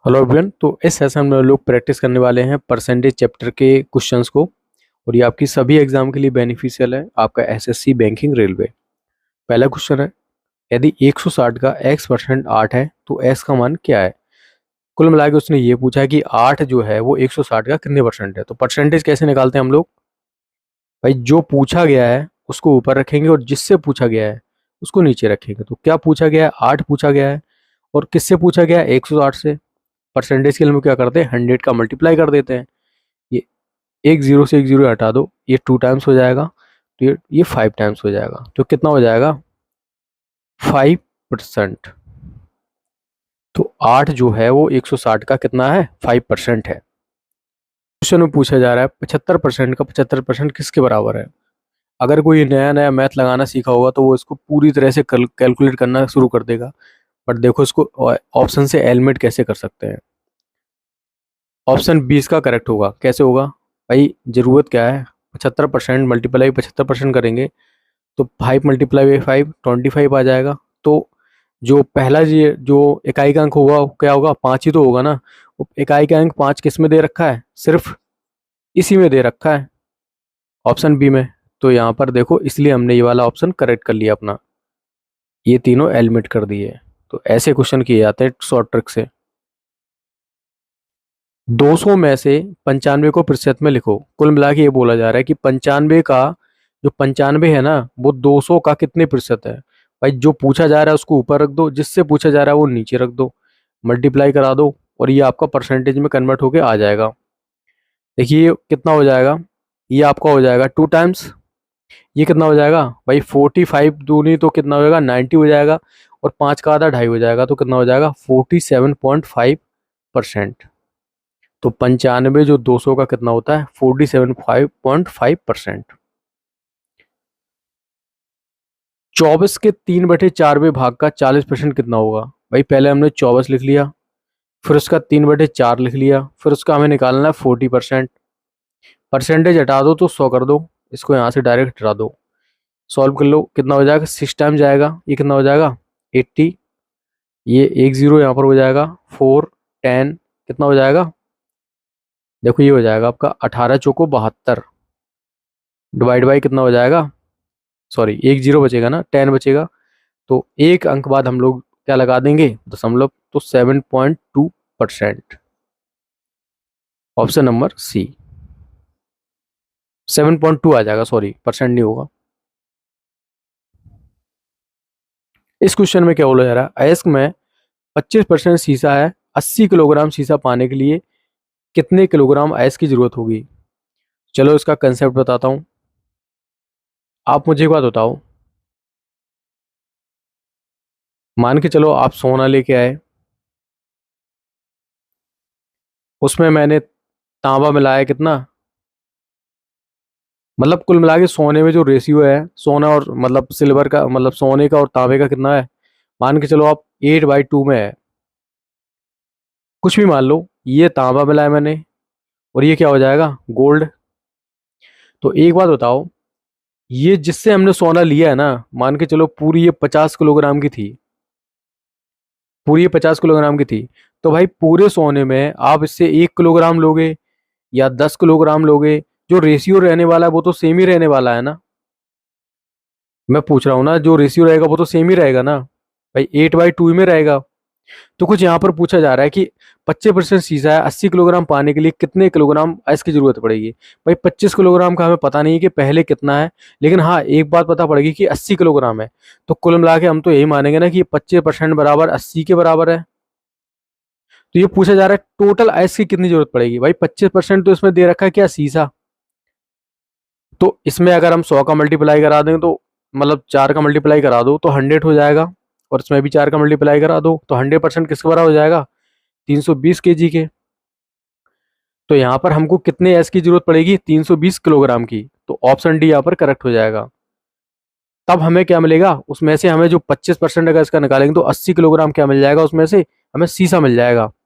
Hello everyone. तो इस session में लोग प्रैक्टिस करने वाले हैं परसेंटेज चैप्टर के क्वेश्चंस को। और ये आपकी सभी एग्जाम के लिए बेनिफिशियल है, आपका एसएससी बैंकिंग रेलवे। पहला क्वेश्चन है, यदि 160 का x% 8 है तो s का मान क्या है। कुल मिला के उसने ये पूछा है कि 8 जो है वो 160 का कितने परसेंट है। तो परसेंटेज कैसे निकालते हैं हम लोग? भाई जो पूछा गया है उसको ऊपर रखेंगे और जिससे पूछा गया है उसको नीचे रखेंगे। तो क्या पूछा गया है? 8 पूछा गया है। और किससे पूछा गया है? 160 से। परसेंटेज के लिए हम क्या करते हैं? 100 का मल्टीप्लाई कर देते हैं। ये एक जीरो से एक जीरो हटा दो, ये 2 टाइम्स हो जाएगा। तो ये 5 टाइम्स हो जाएगा। तो कितना हो जाएगा? 5%। तो 8 जो है वो 160 का कितना है? 5% है। क्वेश्चन में पूछा जा रहा है 75% का 75% किसके बराबर है। अगर कोई नया नया मैथ लगाना सीखा होगा तो वो इसको पूरी तरह से कैलकुलेट करना शुरू कर देगा। बट देखो इसको ऑप्शन से एलिमिनेट कैसे कर सकते हैं। ऑप्शन 20 का करेक्ट होगा। कैसे होगा भाई? जरूरत क्या है? 75% मल्टीप्लाई 75% करेंगे तो 5 मल्टीप्लाई बाई 5 25 आ जाएगा। तो जो पहला जो इकाई का अंक होगा वो क्या होगा? 5 ही तो होगा ना। वो इकाई का अंक 5 किस में दे रखा है? सिर्फ इसी में दे रखा है, ऑप्शन बी में। तो यहाँ पर देखो, इसलिए हमने ये वाला ऑप्शन करेक्ट कर लिया अपना। ये तीनों एलिमिनेट कर दिए। तो ऐसे क्वेश्चन किए जाते हैं शॉर्ट ट्रिक से। 200 में से 95 को प्रतिशत में लिखो। कुल मिला के ये बोला जा रहा है कि 95 का जो 95 है ना वो 200 का कितने प्रतिशत है। भाई जो पूछा जा रहा है उसको ऊपर रख दो, जिससे पूछा जा रहा है वो नीचे रख दो, मल्टीप्लाई करा दो और ये आपका परसेंटेज में कन्वर्ट होके आ जाएगा। देखिए ये कितना हो जाएगा? ये आपका हो जाएगा 2 टाइम्स। ये कितना हो जाएगा भाई? 45 दूनी तो कितना हो जाएगा? 90 हो जाएगा। और 5 का आधा 2.5 हो जाएगा तो कितना हो जाएगा? 47.5%। तो 95 जो 200 का कितना होता है? 47.5%। 24 के 3/4 भाग का 40% कितना होगा। भाई पहले हमने 24 लिख लिया, फिर उसका 3/4 लिख लिया, फिर उसका हमें निकालना है 40%। परसेंटेज हटा दो तो 100 कर दो, इसको यहाँ से डायरेक्ट हटा दो। सॉल्व कर लो, कितना हो जाएगा? 6 टाइम जाएगा। ये कितना हो जाएगा? 80। ये एक जीरो यहाँ पर हो जाएगा। 4 10 कितना हो जाएगा? देखो ये हो जाएगा आपका 18 चौको 72। डिवाइड बाई कितना हो जाएगा? सॉरी एक जीरो बचेगा ना, 10 बचेगा। तो एक अंक बाद हम लोग क्या लगा देंगे? दशमलव। तो 7.2%। Option number C. 7.2 आ जाएगा, सॉरी परसेंट नहीं होगा। इस क्वेश्चन में क्या बोला जा रहा है? अयस्क में 25% शीशा है, 80 किलोग्राम शीशा पाने के लिए कितने किलोग्राम अयस्क की जरूरत होगी। चलो इसका कंसेप्ट बताता हूँ। आप मुझे एक बात बताओ, मान के चलो आप सोना लेके आए, उसमें मैंने तांबा मिलाया कितना, मतलब कुल मिला के सोने में जो रेशियो है सोना और मतलब सिल्वर का, मतलब सोने का और तांबे का कितना है। मान के चलो आप 8/2 में है, कुछ भी मान लो। ये तांबा मिलाया मैंने और ये क्या हो जाएगा? गोल्ड। तो एक बात बताओ, ये जिससे हमने सोना लिया है ना, मान के चलो पूरी ये 50 किलोग्राम की थी, पूरी ये 50 किलोग्राम की थी। तो भाई पूरे सोने में आप इससे 1 किलोग्राम लोगे या 10 किलोग्राम लोगे, जो रेशियो रहने वाला है वो तो सेम ही रहने वाला है ना। मैं पूछ रहा हूँ ना, जो रेशियो रहेगा वो तो सेम ही रहेगा ना। भाई 8/2 में रहेगा। तो कुछ यहाँ पर पूछा जा रहा है कि 25% शीशा है, 80 किलोग्राम पाने के लिए कितने किलोग्राम आइस की जरूरत पड़ेगी। भाई 25 किलोग्राम का हमें पता नहीं है कि पहले कितना है, लेकिन हाँ एक बात पता पड़ेगी कि 80 किलोग्राम है। तो कुल मिला के हम तो यही मानेंगे ना कि 25% बराबर 80 के बराबर है। तो ये पूछा जा रहा है टोटल आइस की कितनी जरूरत पड़ेगी। भाई 25% तो इसमें दे रखा है क्या? शीशा। तो इसमें अगर हम 100 का मल्टीप्लाई करा दें तो मतलब 4 का मल्टीप्लाई करा दो तो 100 हो जाएगा। और इसमें भी 4 का मल्टीप्लाई करा दो तो 100% किसके बराबर हो जाएगा? 320 kg के। तो यहाँ पर हमको कितने एस की जरूरत पड़ेगी? 320 किलोग्राम की। तो ऑप्शन डी यहाँ पर करेक्ट हो जाएगा। तब हमें क्या मिलेगा उसमें से? हमें जो 25% अगर इसका निकालेंगे तो 80 किलोग्राम क्या मिल जाएगा उसमें से? हमें सीसा मिल जाएगा।